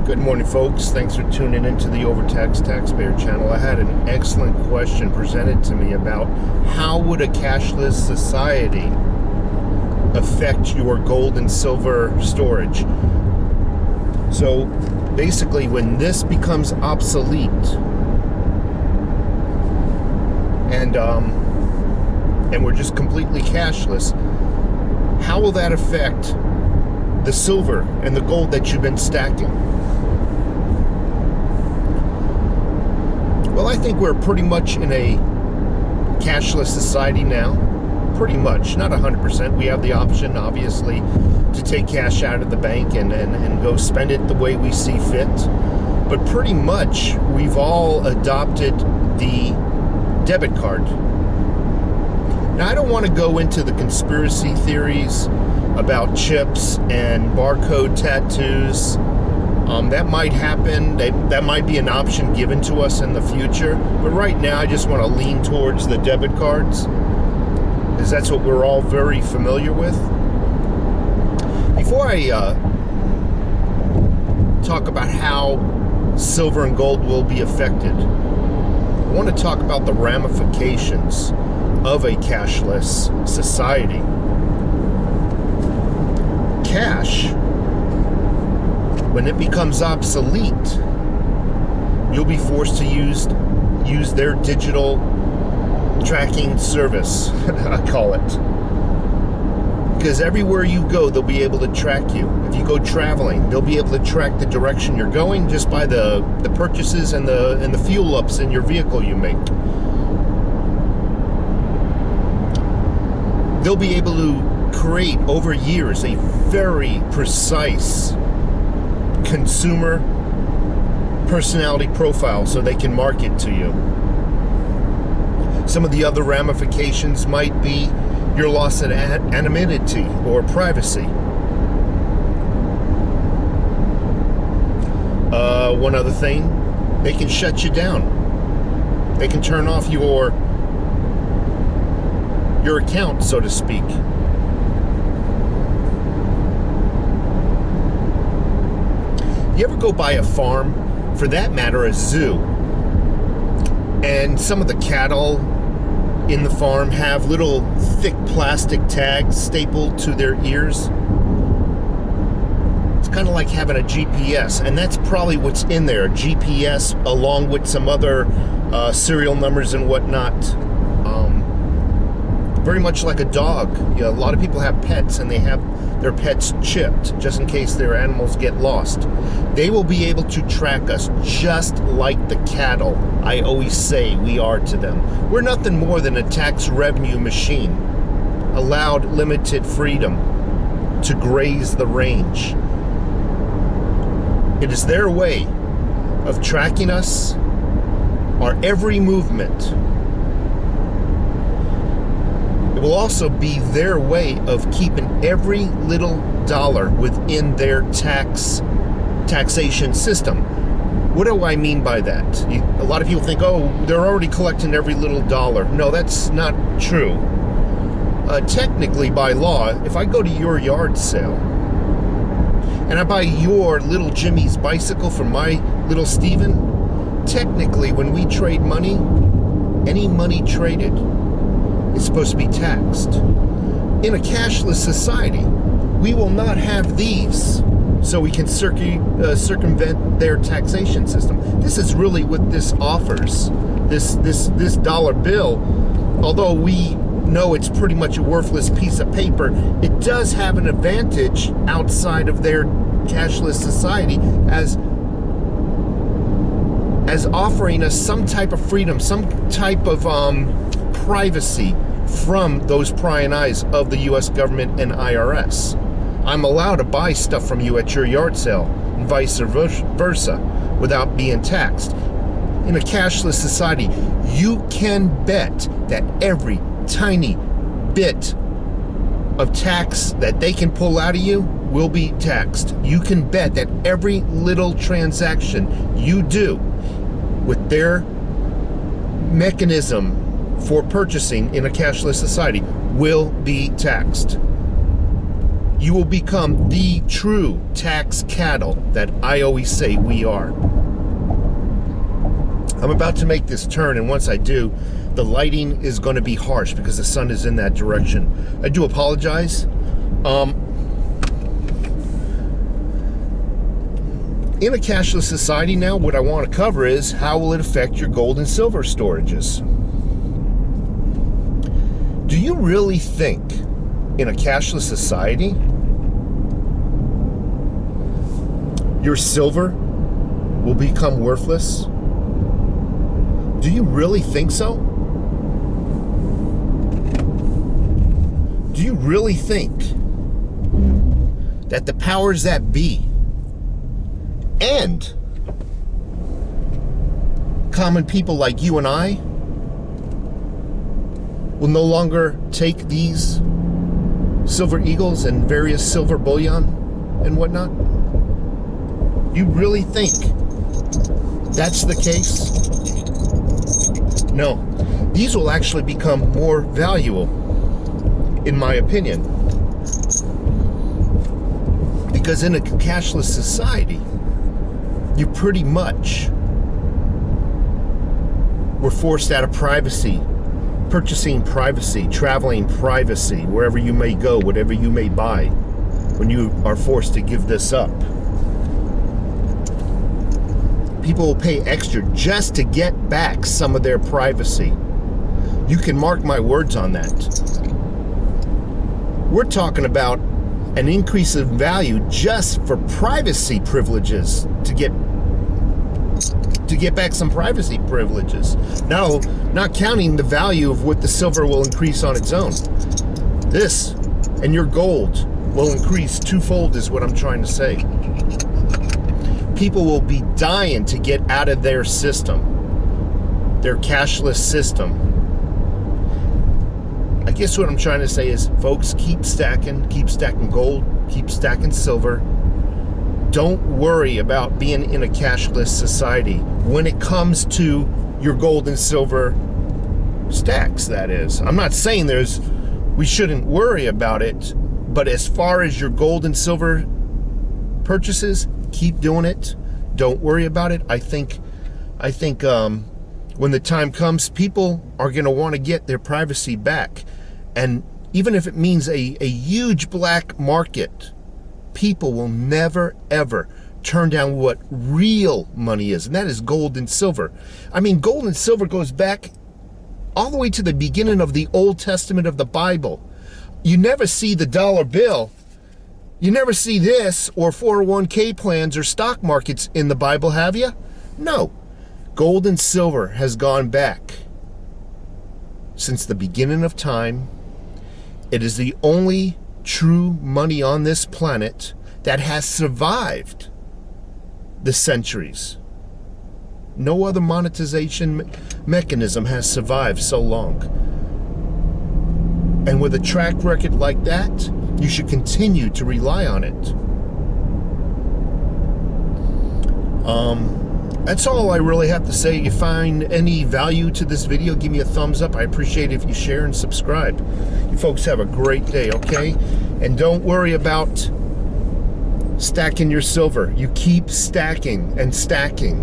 Good morning, folks. Thanks for tuning into the Overtaxed Taxpayer channel. I had an excellent question presented to me about how would a cashless society affect your gold and silver storage. So basically, when this becomes obsolete and we're just completely cashless, how will that affect the silver and the gold that you've been stacking? Well, I think we're pretty much in a cashless society now. Pretty much, not 100%. We have the option, obviously, to take cash out of the bank and go spend it the way we see fit. But pretty much, we've all adopted the debit card. Now, I don't want to go into the conspiracy theories about chips and barcode tattoos. That might happen. That might be an option given to us in the future. But right now, I just want to lean towards the debit cards, because that's what we're all very familiar with. Before I talk about how silver and gold will be affected, I want to talk about the ramifications of a cashless society. Cash, when it becomes obsolete, you'll be forced to use their digital tracking service, I call it. Because everywhere you go, they'll be able to track you. If you go traveling, they'll be able to track the direction you're going just by the purchases and the fuel ups in your vehicle you make. They'll be able to create over years a very precise consumer personality profile so they can market to you. Some of the other ramifications might be your loss of anonymity or privacy. One other thing, they can shut you down. They can turn off your account, so to speak. You ever go by a farm, for that matter a zoo, and some of the cattle in the farm have little thick plastic tags stapled to their ears? It's kind of like having a GPS, and that's probably what's in there, a GPS along with some other serial numbers and whatnot. Very much like a dog. You know, a lot of people have pets and they have their pets chipped just in case their animals get lost. They will be able to track us just like the cattle I always say we are to them. We're nothing more than a tax revenue machine, allowed limited freedom to graze the range. It is their way of tracking us, our every movement. It will also be their way of keeping every little dollar within their taxation system. What do I mean by that? A lot of people think, oh, they're already collecting every little dollar. No, that's not true. Technically, by law, if I go to your yard sale and I buy your little Jimmy's bicycle from my little Steven, technically, when we trade money, any money traded is supposed to be taxed. In a cashless society, we will not have these, so we can circumvent their taxation system. This is really what this offers. This dollar bill, although we know it's pretty much a worthless piece of paper, it does have an advantage outside of their cashless society as offering us some type of freedom, some type of privacy from those prying eyes of the U.S. government and IRS. I'm allowed to buy stuff from you at your yard sale and vice versa without being taxed. In a cashless society, you can bet that every tiny bit of tax that they can pull out of you will be taxed. You can bet that every little transaction you do with their mechanism for purchasing in a cashless society will be taxed. you will become the true tax cattle that I always say we are. I'm about to make this turn, and once I do, the lighting is going to be harsh because the sun is in that direction. I do apologize. In a cashless society now, what I want to cover is how will it affect your gold and silver storages? Do you really think in a cashless society your silver will become worthless? Do you really think so? Do you really think that the powers that be and common people like you and I will no longer take these silver eagles and various silver bullion and whatnot? You really think that's the case? No. These will actually become more valuable, in my opinion. Because in a cashless society, you pretty much were forced out of privacy, purchasing privacy, traveling privacy, wherever you may go, whatever you may buy, when you are forced to give this up. People will pay extra just to get back some of their privacy. You can mark my words on that. We're talking about an increase in value just for privacy privileges to get back some privacy privileges. No, not counting the value of what the silver will increase on its own. This and your gold will increase twofold is what I'm trying to say. People will be dying to get out of their system, their cashless system. I guess what I'm trying to say is, folks, keep stacking gold, keep stacking silver. Don't worry about being in a cashless society when it comes to your gold and silver stacks, that is. I'm not saying we shouldn't worry about it, but as far as your gold and silver purchases, keep doing it. Don't worry about it. I think when the time comes, people are going to want to get their privacy back. And even if it means a huge black market, people will never, ever turn down what real money is, and that is gold and silver. I mean, gold and silver goes back all the way to the beginning of the Old Testament of the Bible. You never see the dollar bill. You never see this or 401k plans or stock markets in the Bible, have you? No. Gold and silver has gone back since the beginning of time. It is the only true money on this planet that has survived the centuries. No other monetization mechanism has survived so long. And with a track record like that, you should continue to rely on it. That's all I really have to say. If you find any value to this video, give me a thumbs up. I appreciate it if you share and subscribe. You folks have a great day, okay? And don't worry about stacking your silver. You keep stacking and stacking.